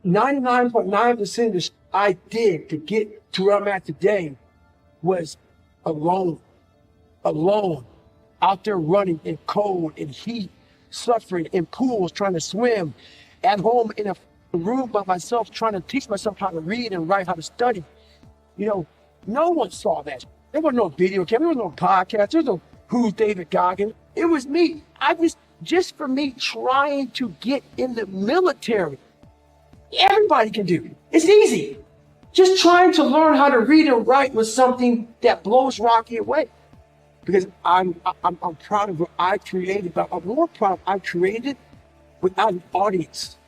99.9% of this I did to get to where I'm at today was alone, out there running in cold and heat, suffering in pools, trying to swim, at home in a room by myself, trying to teach myself how to read and write, how to study. You know, no one saw that. There was no video camera, there was no podcast, there was no Who's David Goggins. It was me. Just for me trying to get in the military. Everybody can do it. It's easy. Just trying to learn how to read and write was something that blows Rocky away. Because I'm proud of what I created, but I'm more proud I created without an audience,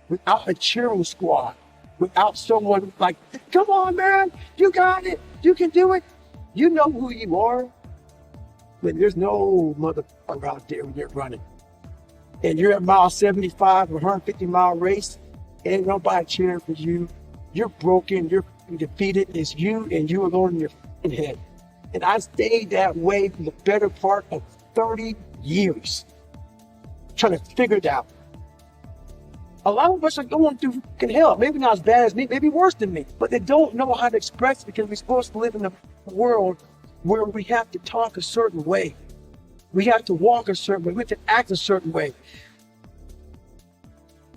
without a cheering squad, without someone like, come on, man, you got it, you can do it. You know who you are. But there's no motherfucker out there when you're running. And you're at mile 75, 150-mile race, ain't nobody cheering for you. You're broken, you're defeated. It's you and you alone in your head. And I stayed that way for the better part of 30 years, trying to figure it out. A lot of us are going through fucking hell. Maybe not as bad as me, maybe worse than me. But they don't know how to express it because we're supposed to live in a world where we have to talk a certain way. We have to walk a certain way. We have to act a certain way.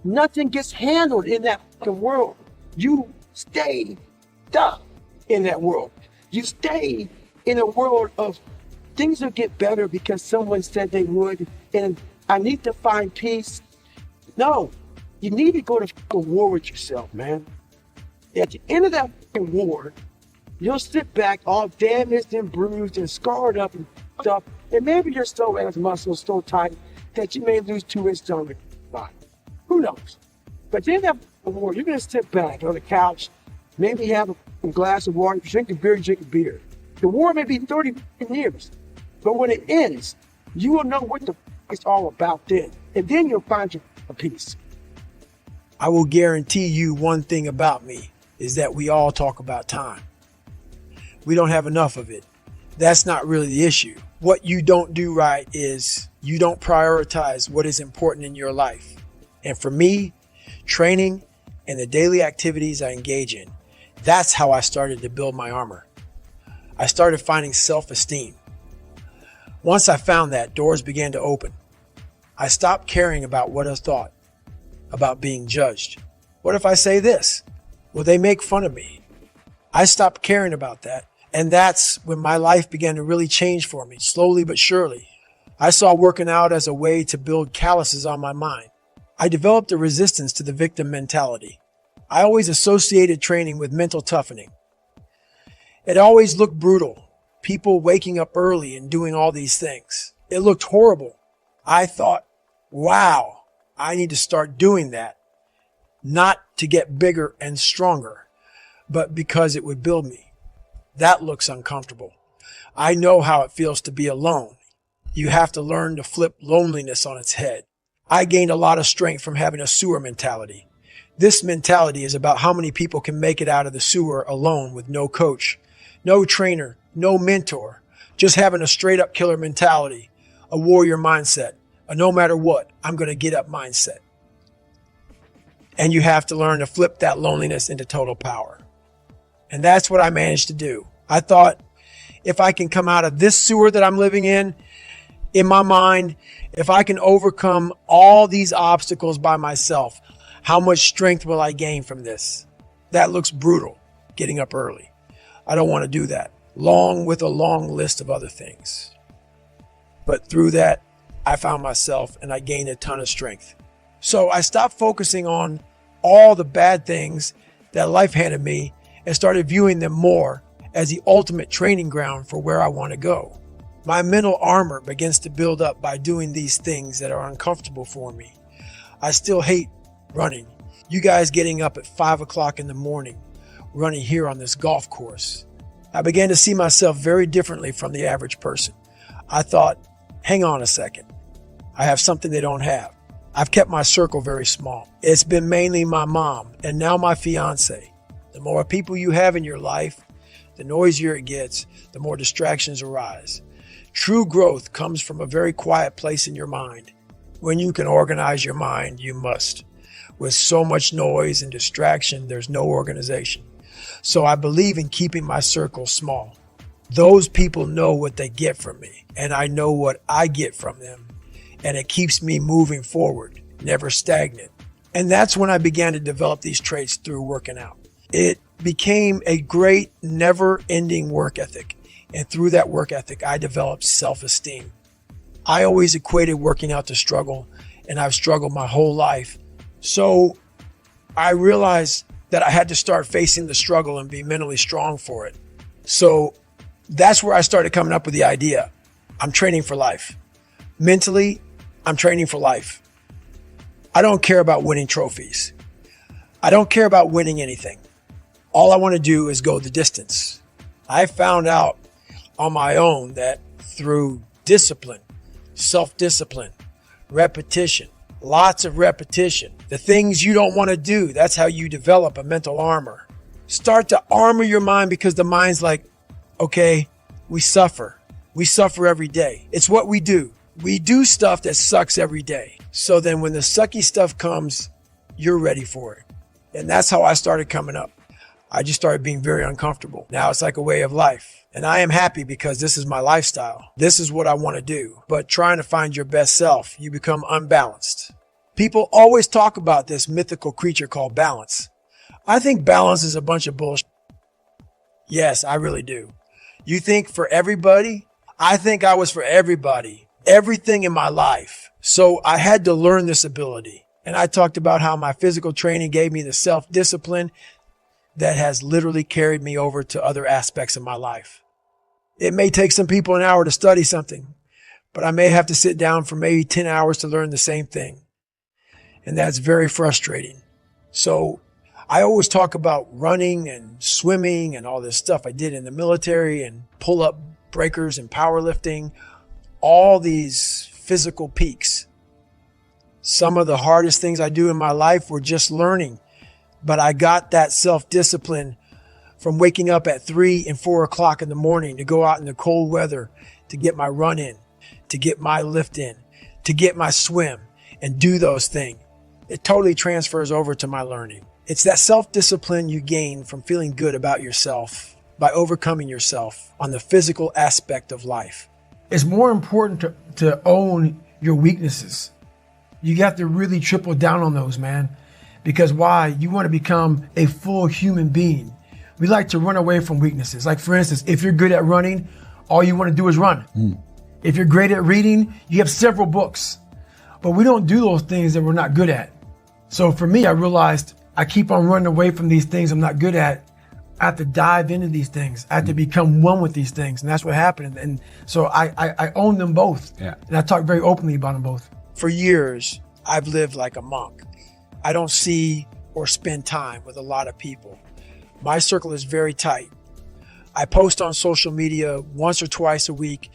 Nothing gets handled in that fucking world. You stay stuck in that world. You stay in a world of things will get better because someone said they would, and I need to find peace. No, you need to go to war with yourself, man. At the end of that war, you'll sit back all damaged and bruised and scarred up and stuff, and maybe your stomach muscles so tight that you may lose 2 inches on your body. Who knows? But at the end of that war, you're gonna sit back on the couch, maybe have a glass of water, drink a beer. The war may be 30 years, but when it ends, you will know what the it's all about then. And then you'll find your peace. I will guarantee you one thing about me is that we all talk about time. We don't have enough of it. That's not really the issue. What you don't do right is you don't prioritize what is important in your life. And for me, training and the daily activities I engage in, that's how I started to build my armor. I started finding self-esteem. Once I found that, doors began to open. I stopped caring about what I thought, about being judged. What if I say this? Will they make fun of me? I stopped caring about that. And that's when my life began to really change for me, slowly but surely. I saw working out as a way to build calluses on my mind. I developed a resistance to the victim mentality. I always associated training with mental toughening. It always looked brutal. People waking up early and doing all these things. It looked horrible. I thought, wow, I need to start doing that. Not to get bigger and stronger, but because it would build me. That looks uncomfortable. I know how it feels to be alone. You have to learn to flip loneliness on its head. I gained a lot of strength from having a sewer mentality. This mentality is about how many people can make it out of the sewer alone with no coach, no trainer, no mentor, just having a straight up killer mentality, a warrior mindset, a no matter what, I'm going to get up mindset. And you have to learn to flip that loneliness into total power. And that's what I managed to do. I thought, if I can come out of this sewer that I'm living in my mind, if I can overcome all these obstacles by myself, how much strength will I gain from this? That looks brutal, getting up early. I don't want to do that, along with a long list of other things. But through that, I found myself and I gained a ton of strength. So I stopped focusing on all the bad things that life handed me and started viewing them more as the ultimate training ground for where I want to go. My mental armor begins to build up by doing these things that are uncomfortable for me. I still hate running. You guys getting up at 5 o'clock in the morning, running here on this golf course. I began to see myself very differently from the average person. I thought, hang on a second. I have something they don't have. I've kept my circle very small. It's been mainly my mom and now my fiance. The more people you have in your life, the noisier it gets, the more distractions arise. True growth comes from a very quiet place in your mind. When you can organize your mind, you must. With so much noise and distraction, there's no organization. So I believe in keeping my circle small. Those people know what they get from me, and I know what I get from them. And it keeps me moving forward, never stagnant. And that's when I began to develop these traits through working out. It became a great, never-ending work ethic. And through that work ethic, I developed self-esteem. I always equated working out to struggle, and I've struggled my whole life. So I realized that I had to start facing the struggle and be mentally strong for it. So that's where I started coming up with the idea. I'm training for life. Mentally, I'm training for life. I don't care about winning trophies. I don't care about winning anything. All I want to do is go the distance. I found out on my own that through discipline, self-discipline, repetition, lots of repetition, the things you don't want to do, that's how you develop a mental armor. Start to armor your mind, because the mind's like, okay, we suffer. We suffer every day. It's what we do. We do stuff that sucks every day. So then when the sucky stuff comes, you're ready for it. And that's how I started coming up. I just started being very uncomfortable. Now it's like a way of life. And I am happy because this is my lifestyle. This is what I want to do. But trying to find your best self, you become unbalanced. People always talk about this mythical creature called balance. I think balance is a bunch of bullshit. Yes, I really do. You think for everybody? I think I was for everybody. Everything in my life. So I had to learn this ability. And I talked about how my physical training gave me the self-discipline that has literally carried me over to other aspects of my life. It may take some people an hour to study something, but I may have to sit down for maybe 10 hours to learn the same thing. And that's very frustrating. So I always talk about running and swimming and all this stuff I did in the military, and pull-up breakers and powerlifting, all these physical peaks. Some of the hardest things I do in my life were just learning, but I got that self-discipline from waking up at 3 and 4 o'clock in the morning to go out in the cold weather to get my run in, to get my lift in, to get my swim and do those things. It totally transfers over to my learning. It's that self-discipline you gain from feeling good about yourself by overcoming yourself on the physical aspect of life. It's more important to own your weaknesses. You got to really triple down on those, man. Because why? You want to become a full human being. We like to run away from weaknesses. Like, for instance, if you're good at running, all you want to do is run. If you're great at reading, you have several books. But we don't do those things that we're not good at. So for me, I realized I keep on running away from these things I'm not good at. I have to dive into these things. I have to become one with these things. And that's what happened. And so I own them both. Yeah. And I talk very openly about them both. For years, I've lived like a monk. I don't see or spend time with a lot of people. My circle is very tight. I post on social media once or twice a week,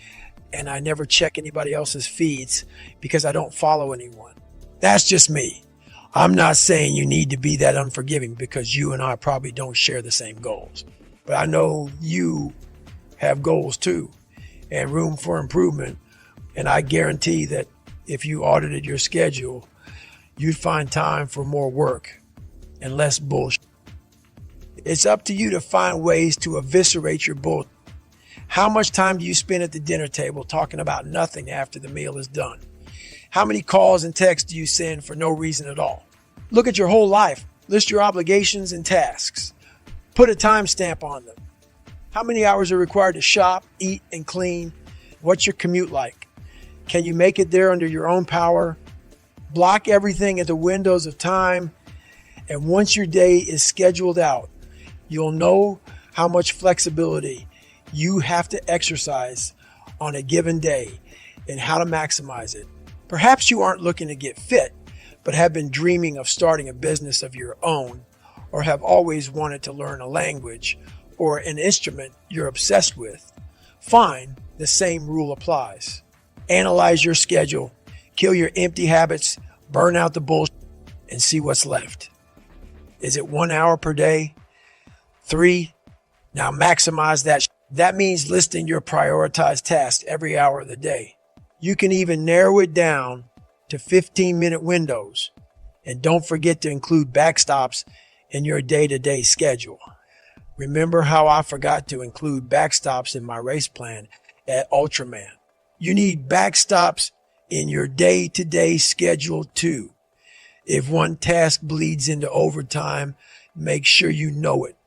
and I never check anybody else's feeds because I don't follow anyone. That's just me. I'm not saying you need to be that unforgiving, because you and I probably don't share the same goals. But I know you have goals too, and room for improvement. And I guarantee that if you audited your schedule, you'd find time for more work and less bullshit. It's up to you to find ways to eviscerate your bullshit. How much time do you spend at the dinner table talking about nothing after the meal is done? How many calls and texts do you send for no reason at all? Look at your whole life. List your obligations and tasks. Put a timestamp on them. How many hours are required to shop, eat, and clean? What's your commute like? Can you make it there under your own power? Block everything at the windows of time. And once your day is scheduled out, you'll know how much flexibility you have to exercise on a given day and how to maximize it. Perhaps you aren't looking to get fit, but have been dreaming of starting a business of your own, or have always wanted to learn a language or an instrument you're obsessed with. Fine, the same rule applies. Analyze your schedule, kill your empty habits, burn out the bullshit, and see what's left. Is it 1 hour per day? 3? Now maximize that. That means listing your prioritized tasks every hour of the day. You can even narrow it down to 15-minute windows. And don't forget to include backstops in your day-to-day schedule. Remember how I forgot to include backstops in my race plan at Ultraman? You need backstops in your day-to-day schedule too. If one task bleeds into overtime, make sure you know it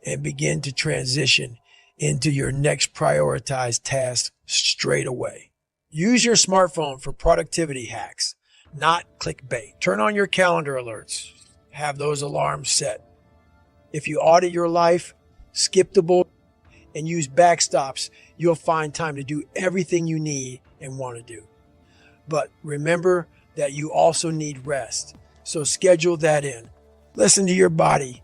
and begin to transition into your next prioritized task straight away. Use your smartphone for productivity hacks, not clickbait. Turn on your calendar alerts. Have those alarms set. If you audit your life, skip the bullet, and use backstops, you'll find time to do everything you need and want to do. But remember that you also need rest. So schedule that in. Listen to your body.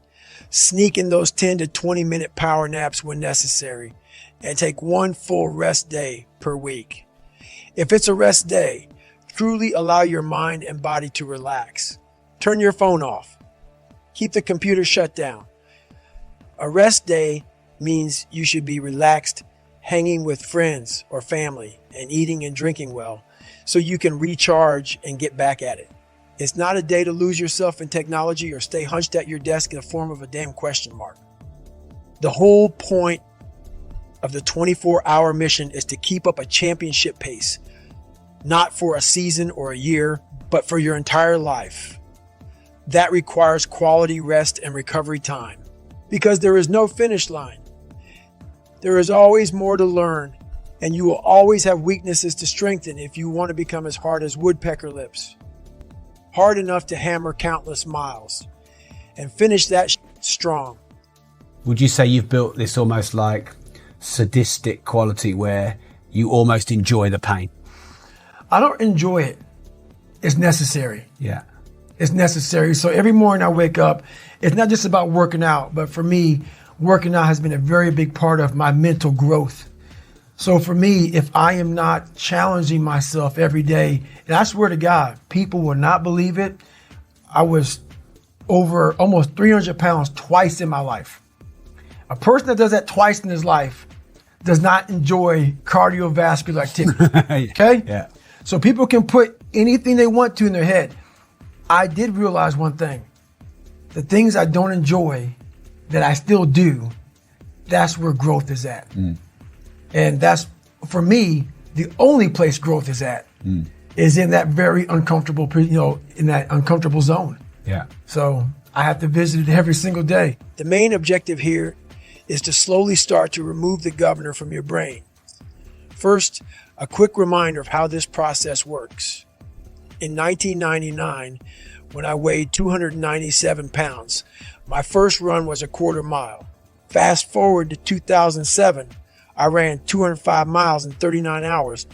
Sneak in those 10 to 20 minute power naps when necessary, and take one full rest day per week. If it's a rest day, truly allow your mind and body to relax. Turn your phone off. Keep the computer shut down. A rest day means you should be relaxed, hanging with friends or family, and eating and drinking well, so you can recharge and get back at it. It's not a day to lose yourself in technology or stay hunched at your desk in the form of a damn question mark. The whole point of the 24-hour mission is to keep up a championship pace, not for a season or a year, but for your entire life. That requires quality rest and recovery time, because there is no finish line. There is always more to learn, and you will always have weaknesses to strengthen if you want to become as hard as woodpecker lips. Hard enough to hammer countless miles and finish that strong. Would you say you've built this almost like sadistic quality where you almost enjoy the pain? I don't enjoy it. It's necessary. Yeah. It's necessary. So every morning I wake up, it's not just about working out, but for me, working out has been a very big part of my mental growth. So for me, if I am not challenging myself every day, and I swear to God, people will not believe it, I was over almost 300 pounds twice in my life. A person that does that twice in his life does not enjoy cardiovascular activity. Okay? Yeah. So people can put anything they want to in their head. I did realize one thing. The things I don't enjoy that I still do, that's where growth is at. And that's, for me, the only place growth is at is in that very uncomfortable, in that uncomfortable zone. Yeah. So I have to visit it every single day. The main objective here is to slowly start to remove the governor from your brain. First, a quick reminder of how this process works. In 1999, when I weighed 297 pounds, my first run was a quarter mile. Fast forward to 2007, I ran 205 miles in 39 hours,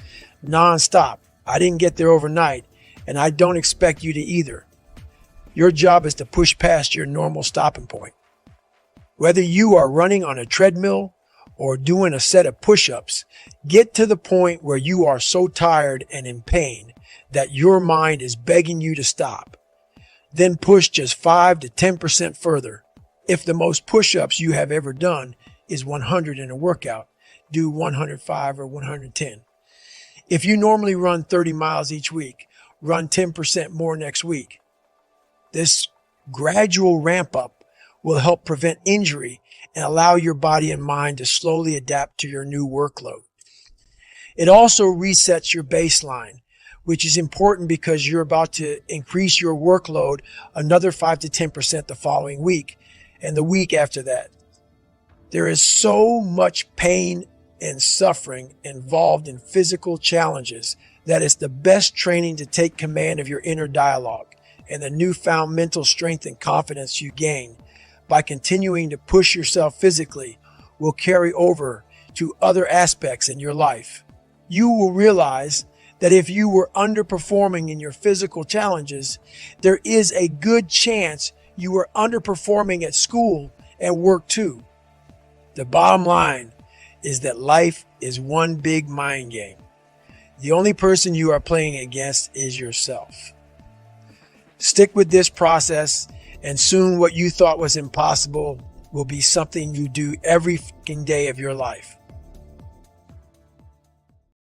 nonstop. I didn't get there overnight, and I don't expect you to either. Your job is to push past your normal stopping point. Whether you are running on a treadmill or doing a set of push-ups, get to the point where you are so tired and in pain that your mind is begging you to stop. Then push just 5 to 10% further. If the most push-ups you have ever done is 100 in a workout, do 105 or 110. If you normally run 30 miles each week, run 10% more next week. This gradual ramp up will help prevent injury and allow your body and mind to slowly adapt to your new workload. It also resets your baseline, which is important because you're about to increase your workload another 5 to 10% the following week and the week after that. There is so much pain and suffering involved in physical challenges that it's the best training to take command of your inner dialogue and the newfound mental strength and confidence you gain by continuing to push yourself physically will carry over to other aspects in your life. You will realize that if you were underperforming in your physical challenges, there is a good chance you were underperforming at school and work too. The bottom line is that life is one big mind game. The only person you are playing against is yourself. Stick with this process, and soon what you thought was impossible will be something you do every fucking day of your life.